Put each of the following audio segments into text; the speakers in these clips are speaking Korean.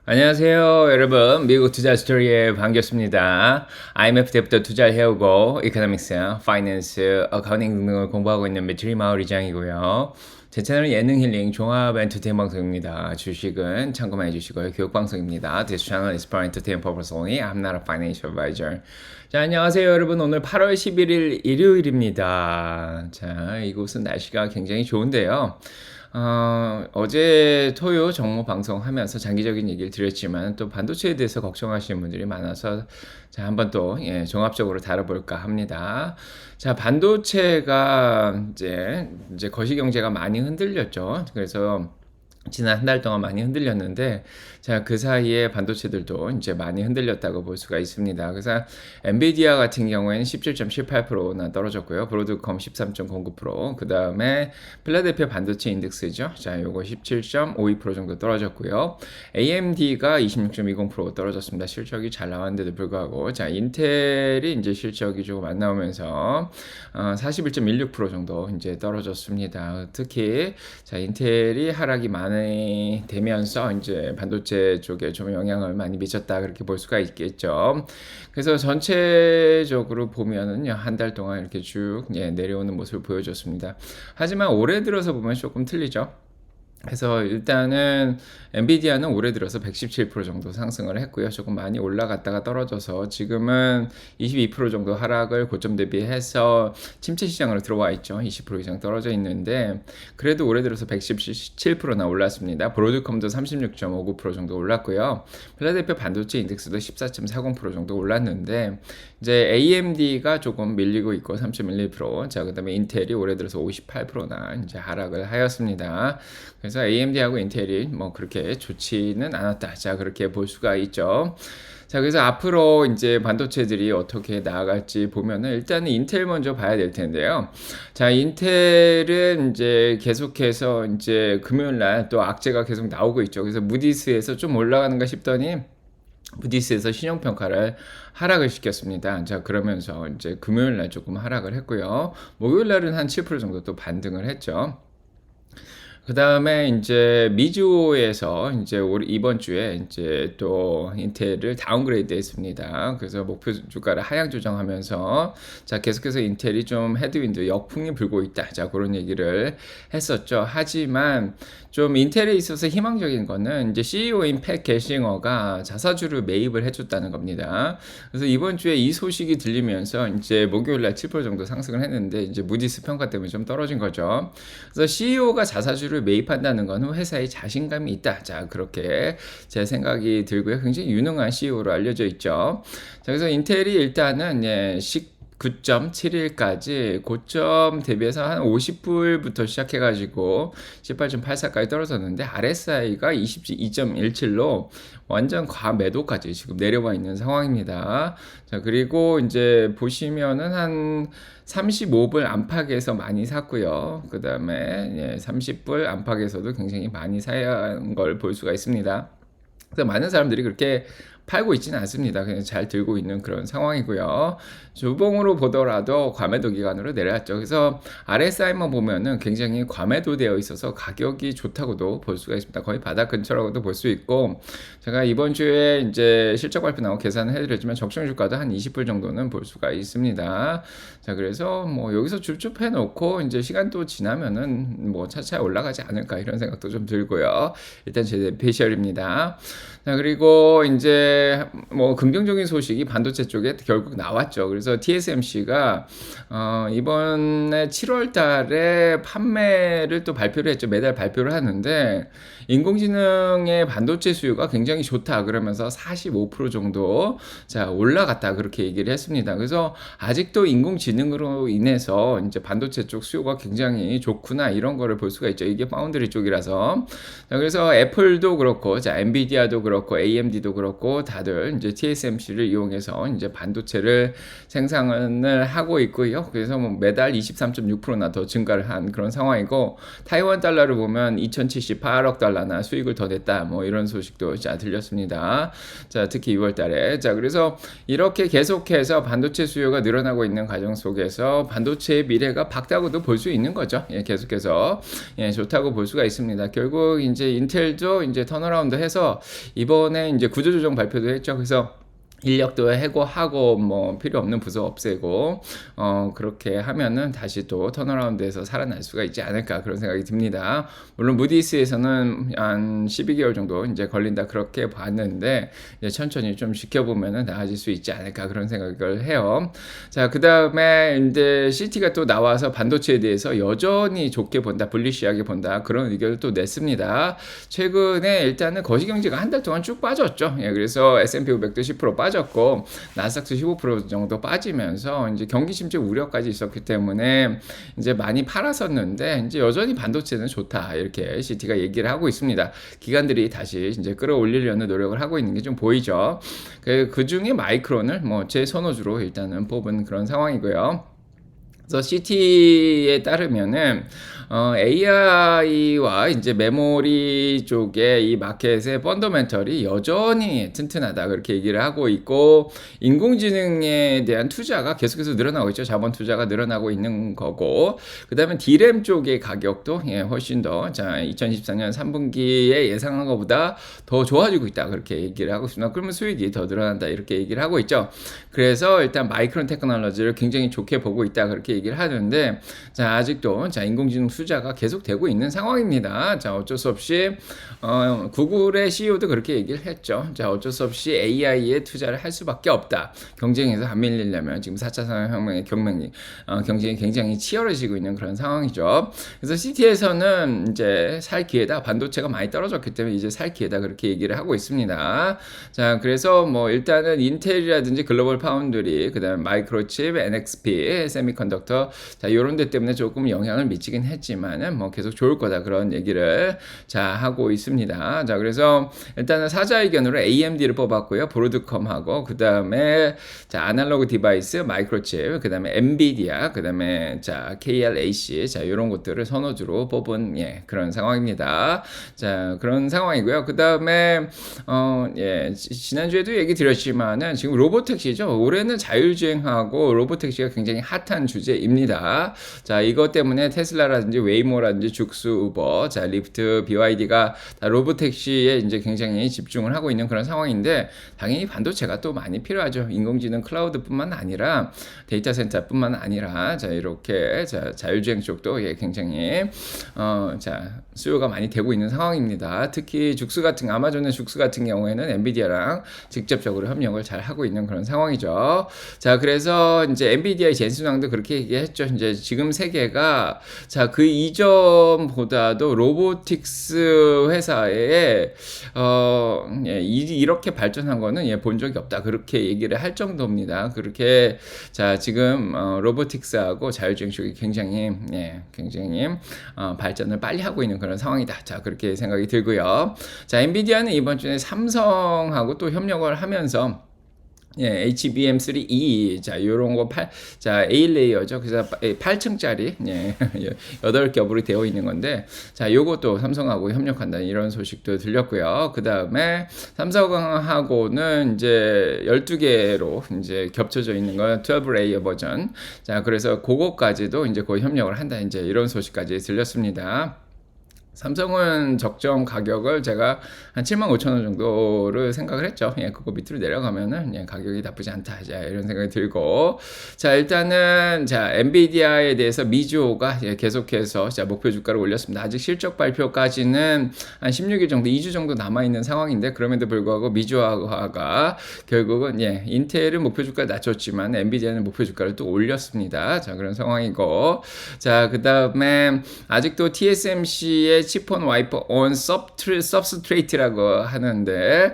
안녕하세요, 여러분. 미국 투자 스토리에 반갑습니다. IMF 때부터 투자를 해오고 이코노믹스, 파이낸스, 어카운팅 등등을 공부하고 있는 매트리 마을이장이고요. 제 채널은 예능 힐링 종합 엔터테인 방송입니다. 주식은 참고만 해주시고요. 교육 방송입니다. This channel is for entertainment purpose only. I'm not a financial advisor. 자, 안녕하세요, 여러분. 오늘 8월 11일 일요일입니다. 자, 이곳은 날씨가 굉장히 좋은데요. 어제 토요 정모 방송하면서 장기적인 얘기를 드렸지만 또 반도체에 대해서 걱정하시는 분들이 많아서 자, 한번 또 종합적으로 다뤄볼까 합니다. 자, 반도체가 이제 거시경제가 많이 흔들렸죠. 그래서 지난 한 달 동안 많이 흔들렸는데, 자, 그 사이에 반도체들도 이제 많이 흔들렸다고 볼 수가 있습니다. 그래서 엔비디아 같은 경우에는 17.18%나 떨어졌고요. 브로드컴 13.09%, 그 다음에 필라델피아 반도체 인덱스죠. 자, 요거 17.52% 정도 떨어졌고요. AMD가 26.20% 떨어졌습니다. 실적이 잘 나왔는데도 불구하고, 자, 인텔이 이제 실적이 조금 안 나오면서 41.16% 정도 이제 떨어졌습니다. 특히 자, 인텔이 하락이 많이 되면서 이제 반도체 쪽에 좀 영향을 많이 미쳤다 그렇게 볼 수가 있겠죠. 그래서 전체적으로 보면은요, 한 달 동안 이렇게 쭉 내려오는 모습을 보여줬습니다. 하지만 올해 들어서 보면 조금 틀리죠. 그래서 일단은 엔비디아는 올해 들어서 117% 정도 상승을 했고요. 조금 많이 올라갔다가 떨어져서 지금은 22% 정도 하락을 고점 대비해서 침체 시장으로 들어와 있죠. 20% 이상 떨어져 있는데 그래도 올해 들어서 117%나 올랐습니다. 브로드컴도 36.59% 정도 올랐고요. 필라델피아 반도체 인덱스도 14.40% 정도 올랐는데 이제 AMD가 조금 밀리고 있고 3.11%. 자, 그다음에 인텔이 올해 들어서 58%나 이제 하락을 하였습니다. 그래서 AMD하고 인텔이 뭐 그렇게 좋지는 않았다. 자, 그렇게 볼 수가 있죠. 자, 그래서 앞으로 이제 반도체들이 어떻게 나아갈지 보면은 일단은 인텔 먼저 봐야 될 텐데요. 자, 인텔은 이제 계속해서 이제 금요일 날 또 악재가 계속 나오고 있죠. 그래서 무디스에서 좀 올라가는가 싶더니 무디스에서 신용평가를 하락을 시켰습니다. 자, 그러면서 이제 금요일 날 조금 하락을 했고요. 목요일 날은 한 7% 정도 또 반등을 했죠. 그 다음에 이제 미주에서 이제 이번 주에 이제 또 인텔을 다운그레이드 했습니다. 그래서 목표 주가를 하향 조정하면서 자, 계속해서 인텔이 좀 헤드윈드 역풍이 불고 있다. 자, 그런 얘기를 했었죠. 하지만 좀 인텔에 있어서 희망적인 거는 이제 CEO인 팻 게싱어가 자사주를 매입을 해줬다는 겁니다. 그래서 이번 주에 이 소식이 들리면서 이제 목요일 날 7% 정도 상승을 했는데 이제 무디스 평가 때문에 좀 떨어진 거죠. 그래서 CEO가 자사주를 매입한다는 것은 회사에 자신감이 있다. 자, 그렇게 제 생각이 들고요. 굉장히 유능한 CEO로 알려져 있죠. 자, 그래서 인텔이 일단은 9.71까지 고점 대비해서 한 50불부터 시작해가지고 18.84까지 떨어졌는데 RSI가 22.17로 완전 과매도까지 지금 내려와 있는 상황입니다. 자, 그리고 이제 보시면은 한 35불 안팎에서 많이 샀고요. 그 다음에 30불 안팎에서도 굉장히 많이 사는 걸 볼 수가 있습니다. 그래서 많은 사람들이 그렇게 팔고 있지는 않습니다. 그냥 잘 들고 있는 그런 상황이고요. 주봉으로 보더라도 과매도 기간으로 내려왔죠. 그래서 RSI만 보면은 굉장히 과매도되어 있어서 가격이 좋다고도 볼 수가 있습니다. 거의 바닥 근처라고도 볼 수 있고, 제가 이번 주에 이제 실적 발표 나오고 계산을 해드렸지만 적정 주가도 한 20불 정도는 볼 수가 있습니다. 자, 그래서 뭐 여기서 줍줍해 놓고 이제 시간도 지나면은 뭐 차차 올라가지 않을까 이런 생각도 좀 들고요. 일단 제 페이셜입니다. 자, 그리고 이제 뭐 긍정적인 소식이 반도체 쪽에 결국 나왔죠. 그래서 TSMC가 이번에 7월 달에 판매를 또 발표를 했죠. 매달 발표를 하는데 인공지능의 반도체 수요가 굉장히 좋다 그러면서 45% 정도 자, 올라갔다 그렇게 얘기를 했습니다. 그래서 아직도 인공지능으로 인해서 이제 반도체 쪽 수요가 굉장히 좋구나 이런 거를 볼 수가 있죠. 이게 파운드리 쪽이라서. 자, 그래서 애플도 그렇고 자, 엔비디아도 그렇고 AMD도 그렇고 다들 이제 TSMC를 이용해서 이제 반도체를 생산을 하고 있고요. 그래서 뭐 매달 23.6%나 더 증가를 한 그런 상황이고, 타이완 달러를 보면 2,078억 달러나 수익을 더 냈다. 뭐 이런 소식도 자 들렸습니다. 자, 특히 2월 달에. 자, 그래서 이렇게 계속해서 반도체 수요가 늘어나고 있는 과정 속에서 반도체의 미래가 밝다고도 볼 수 있는 거죠. 예, 계속해서 좋다고 볼 수가 있습니다. 결국 이제 인텔도 이제 턴어라운드 해서 이번에 이제 구조조정 발표도 했죠. 그래서 인력도 해고하고 뭐 필요 없는 부서 없애고 그렇게 하면은 다시 또 턴어라운드에서 살아날 수가 있지 않을까, 그런 생각이 듭니다. 물론 무디스에서는 한 12개월 정도 이제 걸린다 그렇게 봤는데, 이제 천천히 좀 지켜보면은 나아질 수 있지 않을까, 그런 생각을 해요. 자, 그다음에 이제 CT가 또 나와서 반도체에 대해서 여전히 좋게 본다, 불리시하게 본다, 그런 의견을 또 냈습니다. 최근에 일단은 거시경제가 한 달 동안 쭉 빠졌죠. 예, 그래서 S&P 500도 10% 빠졌고 나스닥도 15% 정도 빠지면서 이제 경기 침체 우려까지 있었기 때문에 이제 많이 팔았었는데, 이제 여전히 반도체는 좋다, 이렇게 CT가 얘기를 하고 있습니다. 기관들이 다시 이제 끌어올리려는 노력을 하고 있는 게 좀 보이죠. 그 중에 마이크론을 뭐 제 선호주로 일단은 뽑은 그런 상황이고요. 그래서 CT에 따르면은 AI와 이제 메모리 쪽에 이 마켓의 펀더멘털이 여전히 튼튼하다, 그렇게 얘기를 하고 있고, 인공지능에 대한 투자가 계속해서 늘어나고 있죠. 자본 투자가 늘어나고 있는 거고, 그다음에 D램 쪽의 가격도 훨씬 더 2024년 3분기에 예상한 것보다 더 좋아지고 있다, 그렇게 얘기를 하고 있습니다. 그러면 수익이 더 늘어난다, 이렇게 얘기를 하고 있죠. 그래서 일단 마이크론 테크놀로지를 굉장히 좋게 보고 있다, 그렇게 얘기를 하는데, 자, 아직도 인공지능 투자가 계속되고 있는 상황입니다. 자, 어쩔 수 없이 구글의 CEO도 그렇게 얘기를 했죠. 자, 어쩔 수 없이 AI에 투자를 할 수밖에 없다. 경쟁에서 안 밀리려면 지금 4차 산업혁명의 경쟁이 굉장히 치열해지고 있는 그런 상황이죠. 그래서 CT에서는 이제 살 기회다, 반도체가 많이 떨어졌기 때문에 이제 살 기회다, 그렇게 얘기를 하고 있습니다. 자, 그래서 뭐 일단은 인텔이라든지 글로벌 파운드리, 그다음에 마이크로칩, NXP, 세미컨덕터, 자, 요런 데 때문에 조금 영향을 미치긴 했지만은 뭐 계속 좋을 거다, 그런 얘기를 하고 있습니다. 자, 그래서 일단은 사자 의견으로 AMD를 뽑았고요. 브로드컴하고, 그다음에 아날로그 디바이스, 마이크로칩, 그다음에 엔비디아, 그다음에 KLAC, 요런 것들을 선호주로 뽑은 그런 상황입니다. 자, 그런 상황이고요. 그다음에 지난주에도 얘기 드렸지만은 지금 로보택시죠. 올해는 자율주행하고 로보택시가 굉장히 핫한 주제입니다. 자, 이것 때문에 테슬라라든지 웨이모라든지 죽수, 우버, 리프트, BYD가 다 로보택시에 이제 굉장히 집중을 하고 있는 그런 상황인데, 당연히 반도체가 또 많이 필요하죠. 인공지능 클라우드뿐만 아니라 데이터 센터뿐만 아니라 이렇게 자율주행 쪽도 굉장히 수요가 많이 되고 있는 상황입니다. 특히 아마존의 죽수 같은 경우에는 엔비디아랑 직접적으로 협력을 잘 하고 있는 그런 상황이죠. 자, 그래서 이제 엔비디아의 젠슨왕도 그렇게 얘기했죠. 이제 지금 세계가 그 이전보다도 로보틱스 회사에 이렇게 발전한 거는 본 적이 없다, 그렇게 얘기를 할 정도입니다. 그렇게 지금 로보틱스하고 자율주행 쪽이 굉장히 발전을 빨리 하고 있는 그런 상황이다. 자, 그렇게 생각이 들고요. 자, 엔비디아는 이번 주에 삼성하고 또 협력을 하면서 HBM3E, 요런 거 A레이어죠. 그래서 8층짜리, 8겹으로 되어 있는 건데, 요것도 삼성하고 협력한다는 이런 소식도 들렸고요. 그 다음에 삼성하고는 이제 12개로 이제 겹쳐져 있는 건 12레이어 버전. 자, 그래서 그거까지도 이제 거의 협력을 한다, 이제 이런 소식까지 들렸습니다. 삼성은 적정 가격을 제가 한 75,000원 정도를 생각을 했죠. 그거 밑으로 내려가면은 가격이 나쁘지 않다, 이런 생각이 들고, 일단은 엔비디아에 대해서 미주호가 계속해서 목표 주가를 올렸습니다. 아직 실적 발표까지는 한 16일 정도, 2주 정도 남아 있는 상황인데, 그럼에도 불구하고 미주호가 결국은 인텔은 목표 주가를 낮췄지만 엔비디아는 목표 주가를 또 올렸습니다. 그런 상황이고, 그다음에 아직도 TSMC의 칩온 와이퍼 온 서브스트레이트라고 하는데,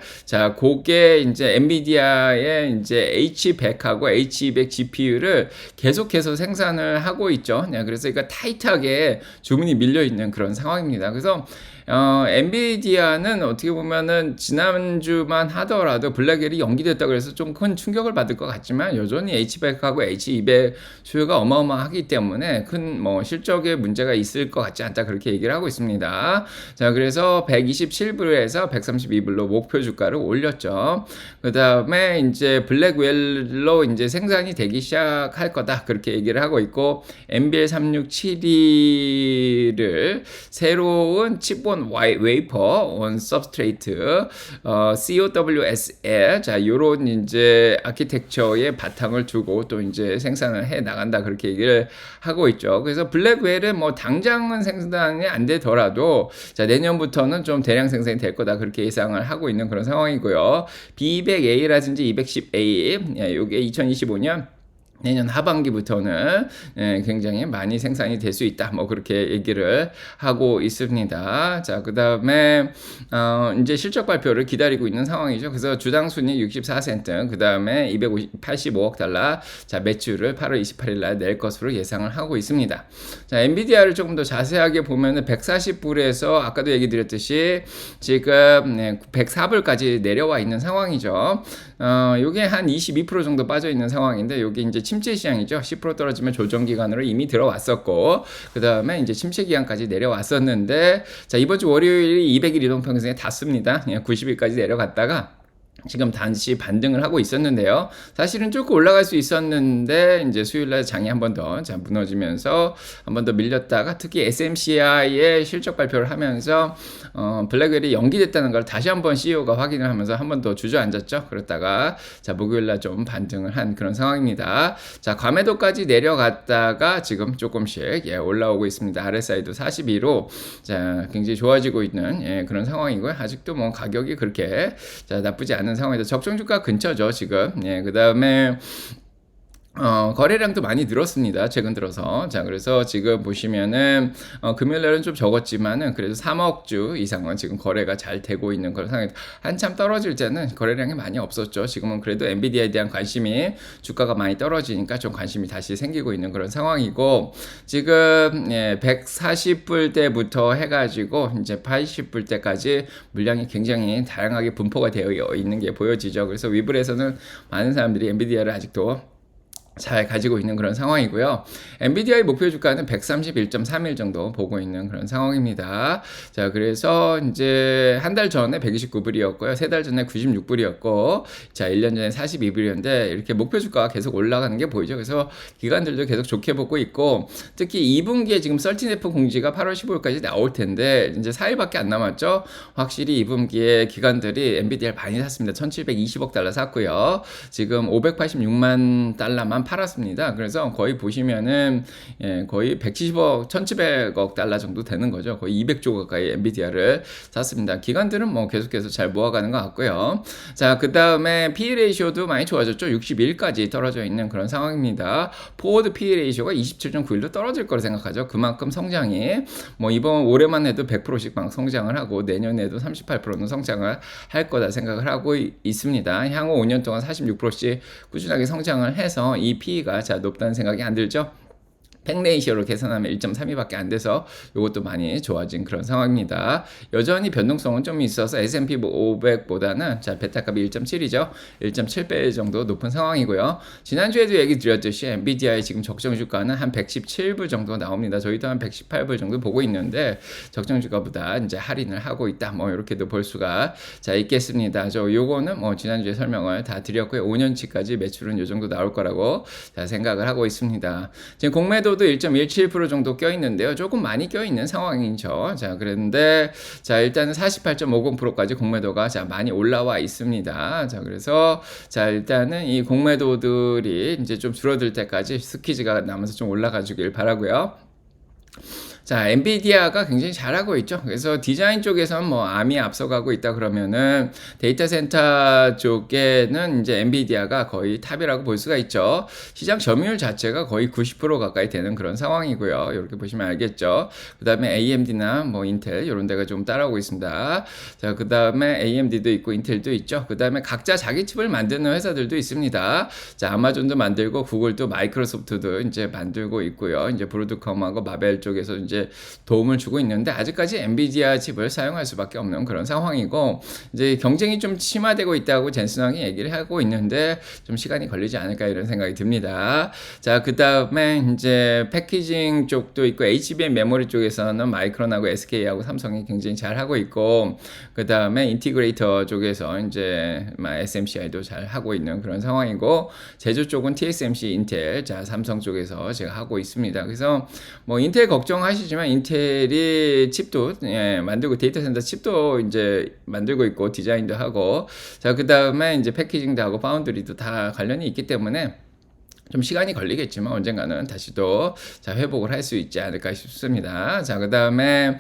그게 이제 엔비디아의 이제 H100하고 H200 GPU를 계속해서 생산을 하고 있죠. 그래서 이거 타이트하게 주문이 밀려 있는 그런 상황입니다. 그래서 엔비디아는 어떻게 보면은 지난주만 하더라도 블랙웰이 연기됐다 그래서 좀 큰 충격을 받을 것 같지만 여전히 H100하고 H200 수요가 어마어마하기 때문에 큰 뭐 실적에 문제가 있을 것 같지 않다 그렇게 얘기를 하고 있습니다. 자, 그래서 127불에서 132불로 목표 주가를 올렸죠. 그다음에 이제 블랙웰로 이제 생산이 되기 시작할 거다 그렇게 얘기를 하고 있고 NBL3672를 새로운 칩온 웨이퍼 온 서브스트레이트 COWSL 자 요런 이제 아키텍처의 바탕을 두고 또 이제 생산을 해 나간다 그렇게 얘기를 하고 있죠. 그래서 블랙웰은 뭐 당장은 생산이 안 되더라도 자 내년부터는 좀 대량 생산이 될 거다 그렇게 예상을 하고 있는 그런 상황이고요. B200A라든지 210A 요게 2025년 내년 하반기부터는 굉장히 많이 생산이 될 수 있다. 뭐 그렇게 얘기를 하고 있습니다. 자, 그다음에 이제 실적 발표를 기다리고 있는 상황이죠. 그래서 주당 순이익 64센트, 그다음에 285억 달러. 자, 매출을 8월 28일 날 낼 것으로 예상을 하고 있습니다. 자, 엔비디아를 조금 더 자세하게 보면은 140불에서 아까도 얘기 드렸듯이 지금 104불까지 내려와 있는 상황이죠. 요게 한 22% 정도 빠져 있는 상황인데 요게 이제 침체 시장이죠. 10% 떨어지면 조정 기간으로 이미 들어왔었고 그다음에 이제 침체 기간까지 내려왔었는데 자, 이번 주 월요일이 200일 이동 평균선에 닿습니다. 90일까지 내려갔다가 지금 단시 반등을 하고 있었는데요. 사실은 조금 올라갈 수 있었는데 이제 수요일날 장이 한 번 더 무너지면서 한 번 더 밀렸다가 특히 SMCI의 실적 발표를 하면서 블랙웰이 연기됐다는 걸 다시 한번 CEO가 확인을 하면서 한 번 더 주저앉았죠. 그렇다가 자 목요일날 좀 반등을 한 그런 상황입니다. 자, 과매도까지 내려갔다가 지금 조금씩 올라오고 있습니다. RSI도 42로 자 굉장히 좋아지고 있는 그런 상황이고요. 아직도 뭐 가격이 그렇게 자 나쁘지 않은 상황에서 적정 주가 근처죠 지금. 그다음에 거래량도 많이 늘었습니다. 최근 들어서. 자, 그래서 지금 보시면은, 금요일날은 좀 적었지만은, 그래도 3억 주 이상은 지금 거래가 잘 되고 있는 그런 상황이 한참 떨어질 때는 거래량이 많이 없었죠. 지금은 그래도 엔비디아에 대한 관심이 주가가 많이 떨어지니까 좀 관심이 다시 생기고 있는 그런 상황이고, 지금, 140불대부터 해가지고, 이제 80불대까지 물량이 굉장히 다양하게 분포가 되어 있는 게 보여지죠. 그래서 위블에서는 많은 사람들이 엔비디아를 아직도 잘 가지고 있는 그런 상황이고요. 엔비디아의 목표 주가는 131.31 정도 보고 있는 그런 상황입니다. 자, 그래서 이제 한 달 전에 129불이었고요. 세 달 전에 96불이었고, 자, 1년 전에 42불이었는데, 이렇게 목표 주가가 계속 올라가는 게 보이죠. 그래서 기관들도 계속 좋게 보고 있고, 특히 2분기에 지금 13F 공지가 8월 15일까지 나올 텐데, 이제 4일밖에 안 남았죠. 확실히 2분기에 기관들이 엔비디아를 많이 샀습니다. 1720억 달러 샀고요. 지금 586만 달러만 팔았습니다. 그래서 거의 보시면은 거의 170억, 1700억 달러 정도 되는 거죠. 거의 200조 가까이 엔비디아를 샀습니다. 기관들은 뭐 계속해서 잘 모아가는 것 같고요. 자, 그 다음에 PE 레이쇼도 많이 좋아졌죠. 61까지 떨어져 있는 그런 상황입니다. 포워드 PE 레이쇼가 27.91로 떨어질 거라 생각하죠. 그만큼 성장이 뭐 이번 올해만 해도 100%씩 막 성장을 하고 내년에도 38%는 성장을 할 거다 생각을 하고 있습니다. 향후 5년 동안 46%씩 꾸준하게 성장을 해서 이 PE가 자 높다는 생각이 안 들죠. 팩레이시오로 계산하면 1.32밖에 안 돼서 이것도 많이 좋아진 그런 상황입니다. 여전히 변동성은 좀 있어서 S&P 500보다는 자 베타값이 1.7이죠. 1.7배 정도 높은 상황이고요. 지난주에도 얘기 드렸듯이 엔비디아의 지금 적정 주가는 한 117불 정도 나옵니다. 저희도 한 118불 정도 보고 있는데 적정 주가보다 이제 할인을 하고 있다. 뭐 이렇게도 볼 수가 자 있겠습니다. 요거는 뭐 지난주에 설명을 다 드렸고요. 5년치까지 매출은 요 정도 나올 거라고 자 생각을 하고 있습니다. 지금 공매도 도 1.17% 정도 껴있는데요. 조금 많이 껴있는 상황이죠. 자, 그런데, 자, 일단은 48.50%까지 공매도가 자, 많이 올라와 있습니다. 자, 그래서, 자, 일단은 이 공매도들이 이제 좀 줄어들 때까지 스퀴즈가 남아서 좀 올라가 주길 바라고요. 자, 엔비디아가 굉장히 잘하고 있죠. 그래서 디자인 쪽에서는 뭐 암이 앞서가고 있다 그러면은 데이터 센터 쪽에는 이제 엔비디아가 거의 탑이라고 볼 수가 있죠. 시장 점유율 자체가 거의 90% 가까이 되는 그런 상황이고요. 이렇게 보시면 알겠죠. 그 다음에 AMD나 뭐 인텔 이런 데가 좀 따라오고 있습니다. 자, 그 다음에 AMD도 있고 인텔도 있죠. 그 다음에 각자 자기 칩을 만드는 회사들도 있습니다. 자, 아마존도 만들고 구글도 마이크로소프트도 이제 만들고 있고요. 이제 브로드컴하고 마벨 쪽에서 이제 이제 도움을 주고 있는데 아직까지 엔비디아 칩을 사용할 수밖에 없는 그런 상황이고 이제 경쟁이 좀 심화되고 있다고 젠슨 황이 얘기를 하고 있는데 좀 시간이 걸리지 않을까 이런 생각이 듭니다. 자, 그다음에 이제 패키징 쪽도 있고 HBM 메모리 쪽에서는 마이크론하고 SK하고 삼성이 굉장히 잘 하고 있고 그다음에 인티그레이터 쪽에서 이제 SMCI도 잘 하고 있는 그런 상황이고 제조 쪽은 TSMC, 인텔, 자 삼성 쪽에서 제가 하고 있습니다. 그래서 뭐 인텔 걱정하시지만 인텔이 칩도 만들고 데이터 센터 칩도 이제 만들고 있고 디자인도 하고 자 그다음에 이제 패키징도 하고 파운드리도 다 관련이 있기 때문에 좀 시간이 걸리겠지만 언젠가는 다시 또 자 회복을 할 수 있지 않을까 싶습니다. 자 그다음에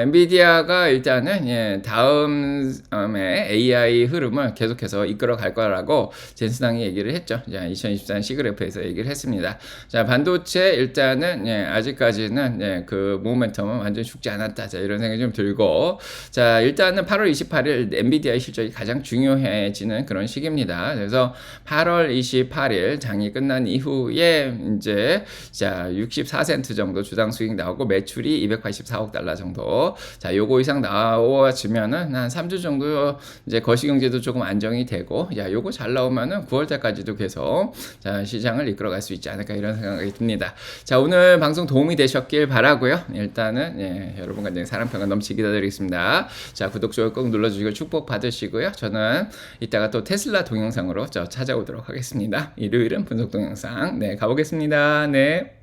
엔비디아가 일단은 다음에 AI 흐름을 계속해서 이끌어 갈 거라고 젠슨 황이 얘기를 했죠. 자 2024년 시그래프에서 얘기를 했습니다. 자 반도체 일단은 아직까지는 그 모멘텀은 완전히 죽지 않았다. 자 이런 생각이 좀 들고 자 일단은 8월 28일 엔비디아의 실적이 가장 중요해지는 그런 시기입니다. 그래서 8월 28일 장이 끝난 이후에 이제 자 64센트 정도 주당 수익 나오고 매출이 284억 달러 정도 자 요거 이상 나와주면은 한 3주 정도 이제 거시경제도 조금 안정이 되고 야 요거 잘 나오면은 9월 달까지도 계속 자 시장을 이끌어갈 수 있지 않을까 이런 생각이 듭니다. 자 오늘 방송 도움이 되셨길 바라고요. 일단은 여러분 간장에 사랑평가 넘치게 기다리겠습니다. 자 구독 좋아요 꼭 눌러주시고 축복 받으시고요. 저는 이따가 또 테슬라 동영상으로 찾아오도록 하겠습니다. 일요일은 분석 동영상 가보겠습니다. 네.